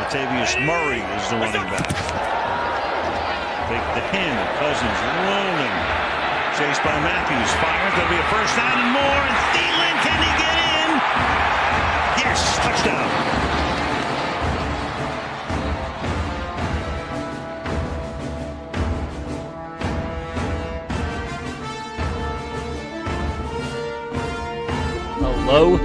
Latavius Murray is the running back. Fake the him. Cousins rolling. Chased by Matthews. Fires. There'll be a first down and more. And Thielen, can he get in? Yes, touchdown.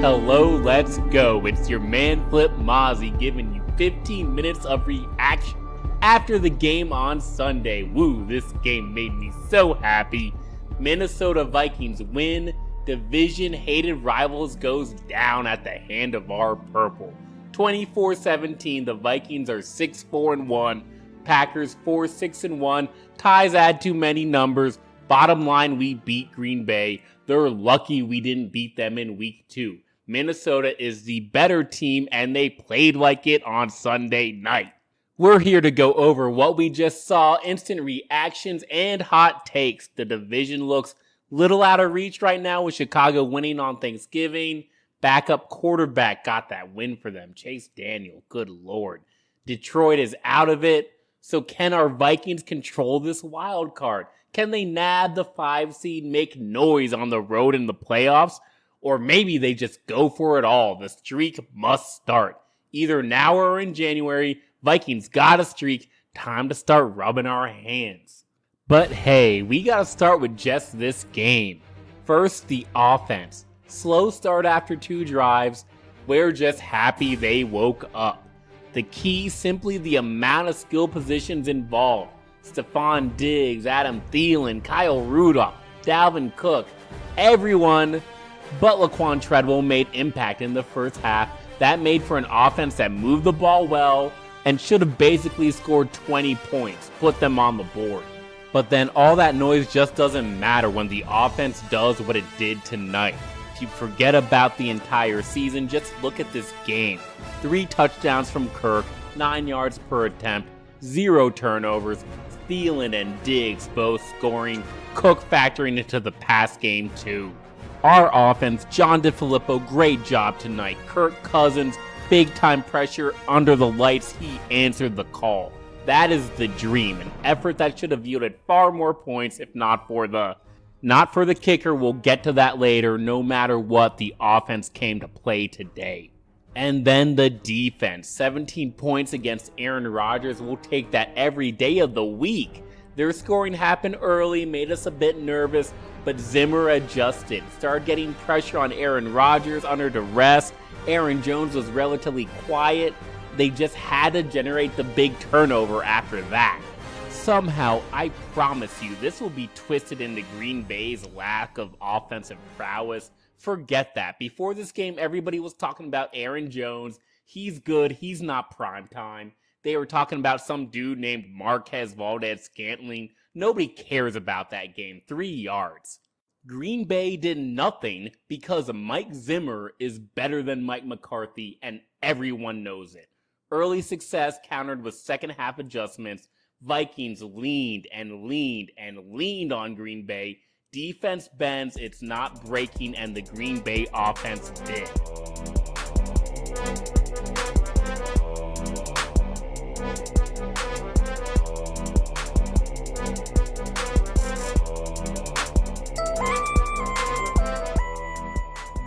Hello, let's go. It's your man Flip Mozzie giving you 15 minutes of reaction after the game on Sunday. Woo, this game made me so happy. Minnesota Vikings win. Division-hated rivals goes down at the hand of our purple. 24-17, the Vikings are 6-4-1. Packers 4-6-1. Ties add too many numbers. Bottom line, we beat Green Bay. They're lucky we didn't beat them in week 2. Minnesota is the better team, and they played like it on Sunday night. We're here to go over what we just saw, instant reactions, and hot takes. The division looks little out of reach right now with Chicago winning on Thanksgiving. Backup quarterback got that win for them. Chase Daniel, good lord. Detroit is out of it. So can our Vikings control this wild card? Can they nab the 5 seed, make noise on the road in the playoffs? Or maybe they just go for it all. The streak must start. Either now or in January, Vikings got a streak. Time to start rubbing our hands. But hey, we gotta start with just this game. First, the offense. Slow start after 2 drives. We're just happy they woke up. The key, simply the amount of skill positions involved. Stephon Diggs, Adam Thielen, Kyle Rudolph, Dalvin Cook, everyone but Laquan Treadwell made impact in the first half. That made for an offense that moved the ball well and should have basically scored 20 points, put them on the board. But then all that noise just doesn't matter when the offense does what it did tonight. If you forget about the entire season, just look at this game. 3 touchdowns from Kirk, 9 yards per attempt, 0 turnovers, Thielen and Diggs both scoring, Cook factoring into the pass game too. Our offense, John DeFilippo, great job tonight. Kirk Cousins, big time pressure under the lights, he answered the call. That is the dream, an effort that should have yielded far more points if not for the kicker. We'll get to that later. No matter what, the offense came to play today. And then the defense, 17 points against Aaron Rodgers. We'll take that every day of the week. Their scoring happened early, made us a bit nervous, but Zimmer adjusted. Started getting pressure on Aaron Rodgers under duress. Aaron Jones was relatively quiet. They just had to generate the big turnover after that. Somehow, I promise you, this will be twisted into Green Bay's lack of offensive prowess. Forget that. Before this game, everybody was talking about Aaron Jones. He's good. He's not primetime. They were talking about some dude named Marquez Valdez-Scantling. Nobody cares about that game. 3 yards. Green Bay did nothing because Mike Zimmer is better than Mike McCarthy, and everyone knows it. Early success countered with second half adjustments. Vikings leaned and leaned and leaned on Green Bay. Defense bends, it's not breaking, and the Green Bay offense did.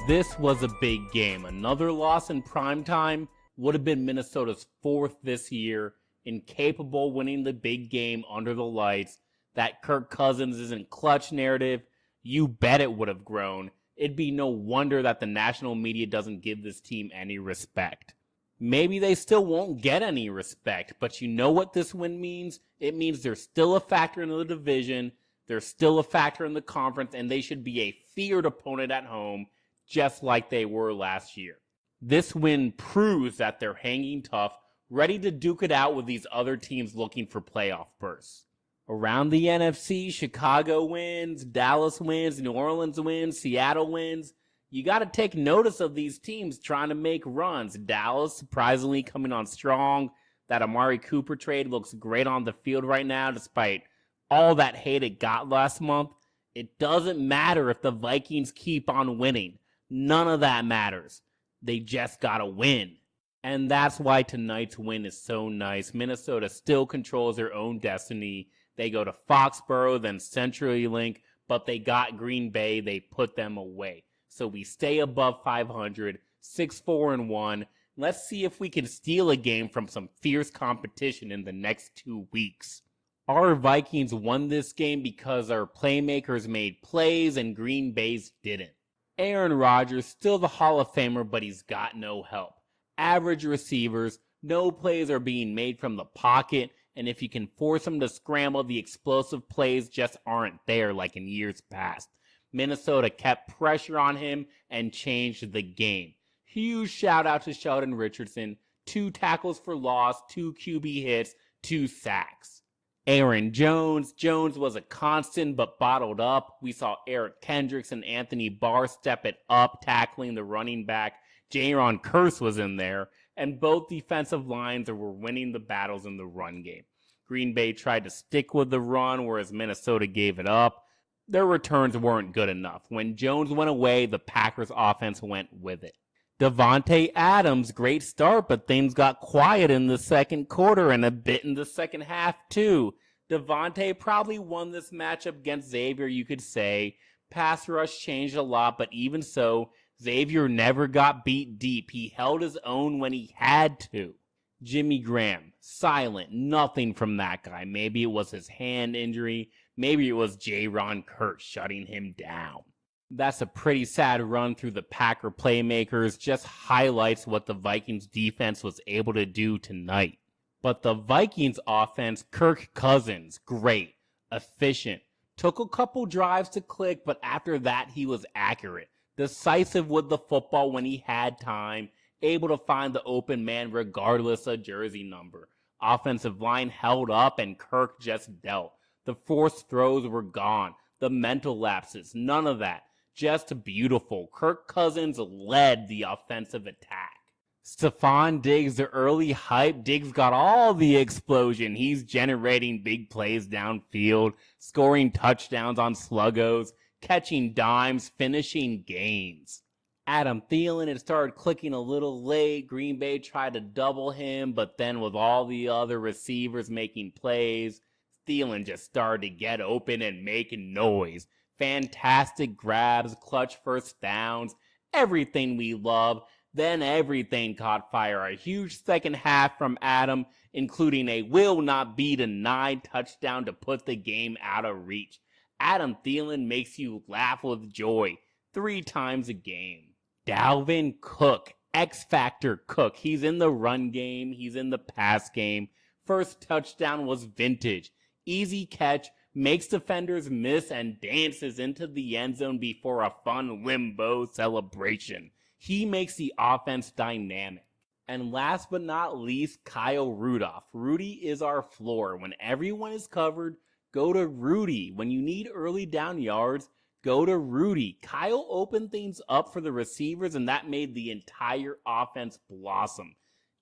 This was a big game. Another loss in primetime would have been Minnesota's 4th this year. Incapable winning the big game under the lights. That Kirk Cousins isn't clutch narrative, you bet it would have grown. It'd be no wonder that the national media doesn't give this team any respect. Maybe they still won't get any respect, but you know what this win means? It means they're still a factor in the division, they're still a factor in the conference, and they should be a feared opponent at home, just like they were last year. This win proves that they're hanging tough, ready to duke it out with these other teams looking for playoff berths. Around the NFC, Chicago wins, Dallas wins, New Orleans wins, Seattle wins. You got to take notice of these teams trying to make runs. Dallas surprisingly coming on strong. That Amari Cooper trade looks great on the field right now despite all that hate it got last month. It doesn't matter if the Vikings keep on winning. None of that matters. They just got to win. And that's why tonight's win is so nice. Minnesota still controls their own destiny. They go to Foxborough, then CenturyLink, but they got Green Bay. They put them away. So we stay above 500, 6-4-1. Let's see if we can steal a game from some fierce competition in the next 2 weeks. Our Vikings won this game because our playmakers made plays and Green Bay's didn't. Aaron Rodgers, still the Hall of Famer, but he's got no help. Average receivers, no plays are being made from the pocket, and if you can force him to scramble, the explosive plays just aren't there like in years past. Minnesota kept pressure on him and changed the game. Huge shout out to Sheldon Richardson, 2 tackles for loss, 2 QB hits, 2 sacks. Aaron Jones was a constant but bottled up. We saw Eric Kendricks and Anthony Barr step it up, tackling the running back. Jaron Kearse was in there, and both defensive lines were winning the battles in the run game. Green Bay tried to stick with the run, whereas Minnesota gave it up. Their returns weren't good enough. When Jones went away, the Packers offense went with it. Davante Adams, great start, but things got quiet in the second quarter and a bit in the second half too. Davante probably won this matchup against Xavier, you could say. Pass rush changed a lot, but even so, Xavier never got beat deep. He held his own when he had to. Jimmy Graham, silent, nothing from that guy. Maybe it was his hand injury. Maybe it was Jaron Kearse shutting him down. That's a pretty sad run through the Packer playmakers. Just highlights what the Vikings defense was able to do tonight. But the Vikings offense, Kirk Cousins, great, efficient. Took a couple drives to click, but after that he was accurate. Decisive with the football when he had time. Able to find the open man regardless of jersey number. Offensive line held up and Kirk just dealt. The forced throws were gone. The mental lapses, none of that. Just beautiful. Kirk Cousins led the offensive attack. Stephon Diggs, the early hype. Diggs got all the explosion. He's generating big plays downfield, scoring touchdowns on sluggos, catching dimes, finishing games. Adam Thielen, it started clicking a little late. Green Bay tried to double him, but then with all the other receivers making plays, Thielen just started to get open and making noise. Fantastic grabs, clutch first downs, everything we love. Then everything caught fire. A huge second half from Adam, including a will not be denied touchdown to put the game out of reach. Adam Thielen makes you laugh with joy 3 times a game. Dalvin Cook, X-Factor Cook. He's in the run game. He's in the pass game. First touchdown was vintage. Easy catch, makes defenders miss, and dances into the end zone before a fun limbo celebration. He makes the offense dynamic. And last but not least, Kyle Rudolph. Rudy is our floor. When everyone is covered, go to Rudy. When you need early down yards, go to Rudy. Kyle opened things up for the receivers, and that made the entire offense blossom.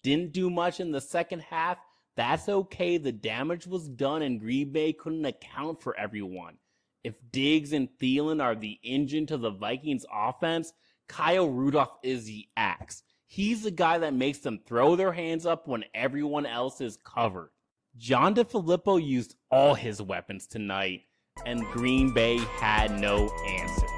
Didn't do much in the second half. That's okay. The damage was done, and Green Bay couldn't account for everyone. If Diggs and Thielen are the engine to the Vikings offense, Kyle Rudolph is the axe. He's the guy that makes them throw their hands up when everyone else is covered. John DeFilippo used all his weapons tonight, and Green Bay had no answers.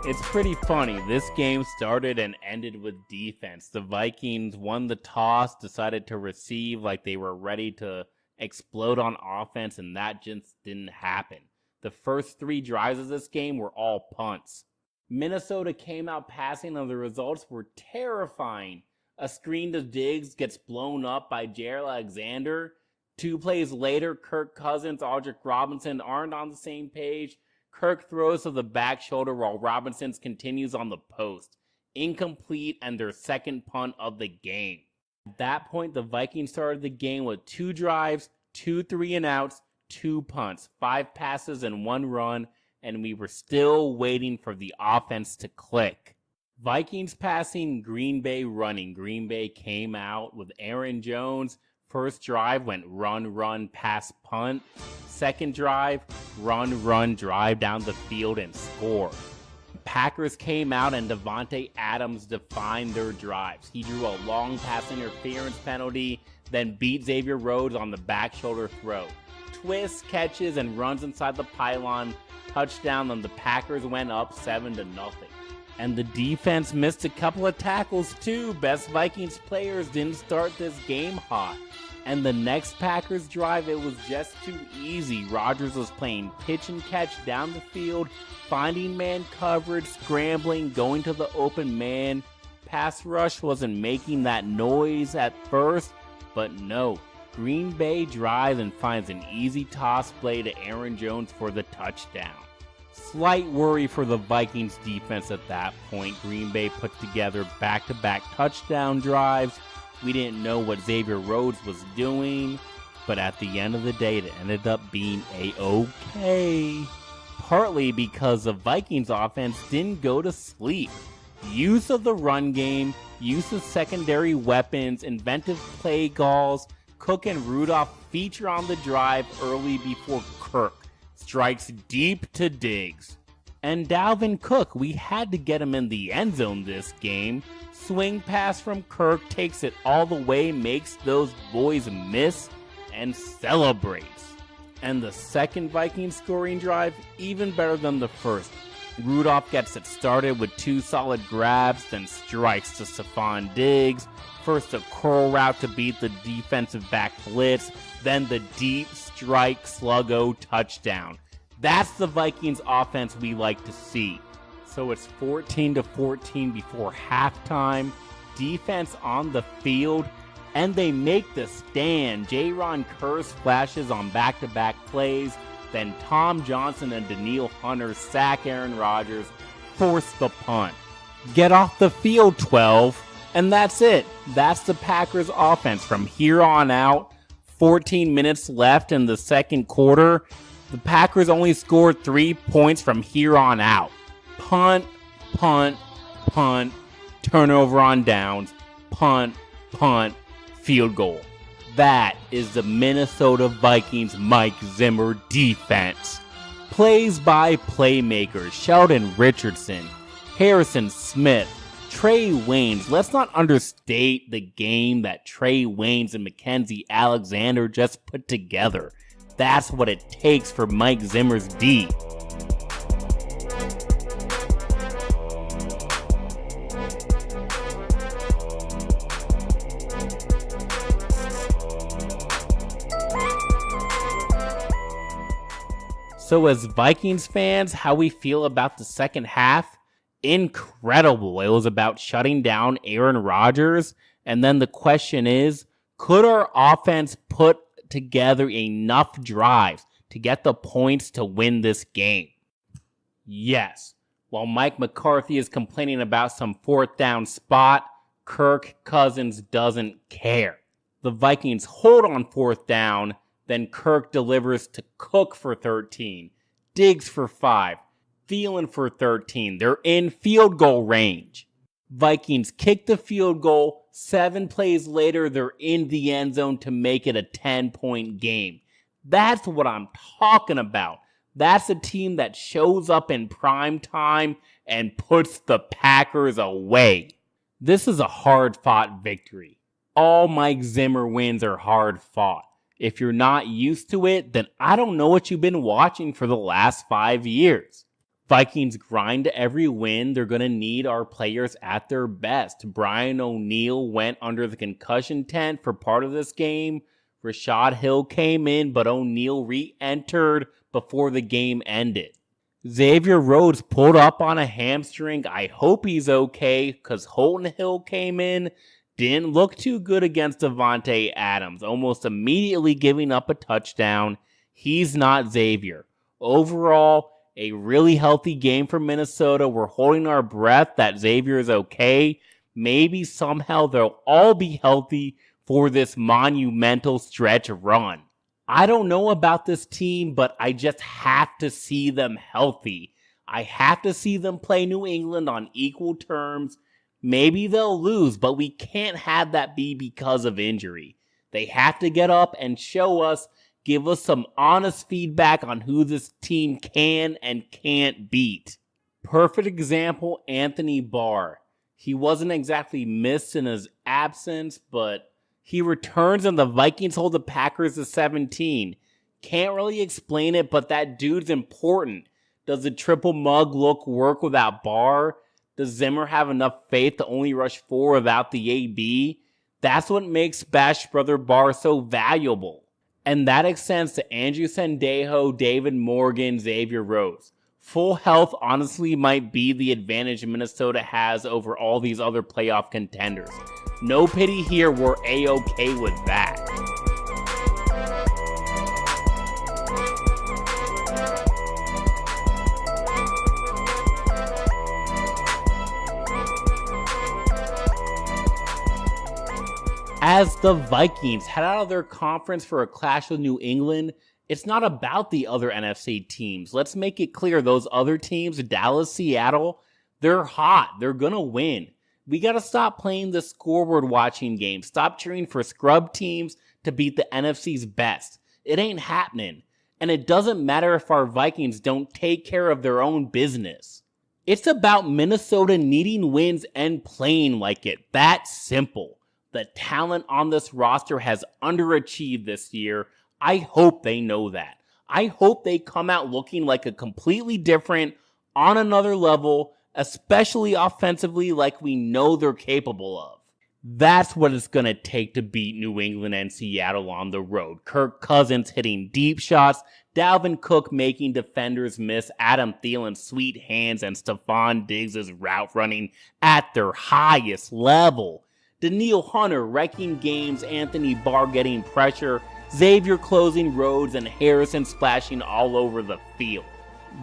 It's pretty funny. This game started and ended with defense. The Vikings won the toss, decided to receive like they were ready to explode on offense, and that just didn't happen. The first 3 drives of this game were all punts. Minnesota came out passing, and the results were terrifying. A screen to Diggs gets blown up by Jair Alexander. 2 plays later, Kirk Cousins, Aldrick Robinson aren't on the same page. Kirk throws to the back shoulder while Robinson continues on the post. Incomplete, and their second punt of the game. At that point, the Vikings started the game with 2 drives, 2 3-and-outs, 2 punts, 5 passes, and 1 run, and we were still waiting for the offense to click. Vikings passing, Green Bay running. Green Bay came out with Aaron Jones. First drive went run, pass, punt. Second drive, run, drive down the field and score. Packers came out and Davante Adams defined their drives. He drew a long pass interference penalty, then beat Xavier Rhodes on the back shoulder throw. Twists, catches, and runs inside the pylon. Touchdown, and the Packers went up 7-0. And the defense missed a couple of tackles too. Best Vikings players didn't start this game hot. And the next Packers drive, it was just too easy. Rodgers was playing pitch and catch down the field, finding man coverage, scrambling, going to the open man. Pass rush wasn't making that noise at first, but no. Green Bay drives and finds an easy toss play to Aaron Jones for the touchdown. Slight worry for the Vikings defense at that point. Green Bay put together back-to-back touchdown drives. We didn't know what Xavier Rhodes was doing, but at the end of the day, it ended up being a-okay. Partly because the Vikings offense didn't go to sleep. Use of the run game, use of secondary weapons, inventive play calls. Cook and Rudolph feature on the drive early before Kirk strikes deep to Diggs. And Dalvin Cook, we had to get him in the end zone this game. Swing pass from Kirk takes it all the way, makes those boys miss, and celebrates. And the second Vikings scoring drive, even better than the first. Rudolph gets it started with two solid grabs, then strikes to Stephon Diggs. First a curl route to beat the defensive back blitz, then the deep strike sluggo touchdown. That's the Vikings offense we like to see. So it's 14-14 before halftime. Defense on the field, and they make the stand. Jaron Kearse flashes on back-to-back plays. Then Tom Johnson and Danielle Hunter sack Aaron Rodgers, force the punt. Get off the field, 12. And that's it. That's the Packers offense. From here on out, 14 minutes left in the second quarter. The Packers only scored 3 points from here on out. Punt, punt, punt, turnover on downs, punt, punt, field goal. That is the Minnesota Vikings Mike Zimmer defense. Plays by playmakers Sheldon Richardson, Harrison Smith, Trey Waynes. Let's not understate the game that Trey Waynes and Mackenzie Alexander just put together. That's what it takes for Mike Zimmer's D. So as Vikings fans, how we feel about the second half? Incredible. It was about shutting down Aaron Rodgers. And then the question is, could our offense put together enough drives to get the points to win this game? Yes. While Mike McCarthy is complaining about some fourth down spot, Kirk Cousins doesn't care. The Vikings hold on fourth down. Then Kirk delivers to Cook for 13, Diggs for 5, Thielen for 13. They're in field goal range. Vikings kick the field goal. 7 plays later, they're in the end zone to make it a 10-point game. That's what I'm talking about. That's a team that shows up in prime time and puts the Packers away. This is a hard-fought victory. All Mike Zimmer wins are hard-fought. If you're not used to it, then I don't know what you've been watching for the last 5 years. Vikings grind to every win. They're going to need our players at their best. Brian O'Neill went under the concussion tent for part of this game. Rashad Hill came in, but O'Neill re-entered before the game ended. Xavier Rhodes pulled up on a hamstring. I hope he's okay, because Holton Hill came in. Didn't look too good against Davante Adams, almost immediately giving up a touchdown. He's not Xavier. Overall, a really healthy game for Minnesota. We're holding our breath that Xavier is okay. Maybe somehow they'll all be healthy for this monumental stretch run. I don't know about this team, but I just have to see them healthy. I have to see them play New England on equal terms. Maybe they'll lose, but we can't have that be because of injury. They have to get up and show us, give us some honest feedback on who this team can and can't beat. Perfect example, Anthony Barr. He wasn't exactly missed in his absence, but he returns and the Vikings hold the Packers to 17. Can't really explain it, but that dude's important. Does the triple mug look work without Barr? Does Zimmer have enough faith to only rush 4 without the AB? That's what makes Bash Brother Barr so valuable. And that extends to Andrew Sendejo, David Morgan, Xavier Rhodes. Full health honestly might be the advantage Minnesota has over all these other playoff contenders. No pity here, we're A-okay with that. As the Vikings head out of their conference for a clash with New England, it's not about the other NFC teams. Let's make it clear, those other teams, Dallas, Seattle, they're hot. They're gonna win. We gotta stop playing the scoreboard watching game. Stop cheering for scrub teams to beat the NFC's best. It ain't happening. And it doesn't matter if our Vikings don't take care of their own business. It's about Minnesota needing wins and playing like it. That's simple. The talent on this roster has underachieved this year. I hope they know that. I hope they come out looking like a completely different, on another level, especially offensively, like we know they're capable of. That's what it's going to take to beat New England and Seattle on the road. Kirk Cousins hitting deep shots, Dalvin Cook making defenders miss, Adam Thielen's sweet hands, and Stephon Diggs' route running at their highest level. Danielle Hunter wrecking games, Anthony Barr getting pressure, Xavier closing roads, and Harrison splashing all over the field.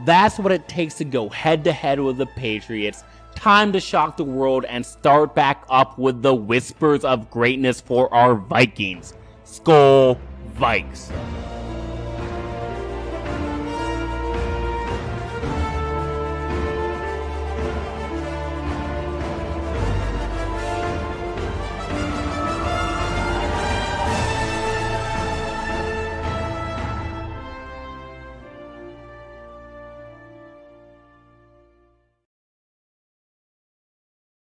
That's what it takes to go head-to-head with the Patriots. Time to shock the world and start back up with the whispers of greatness for our Vikings. Skol Vikes.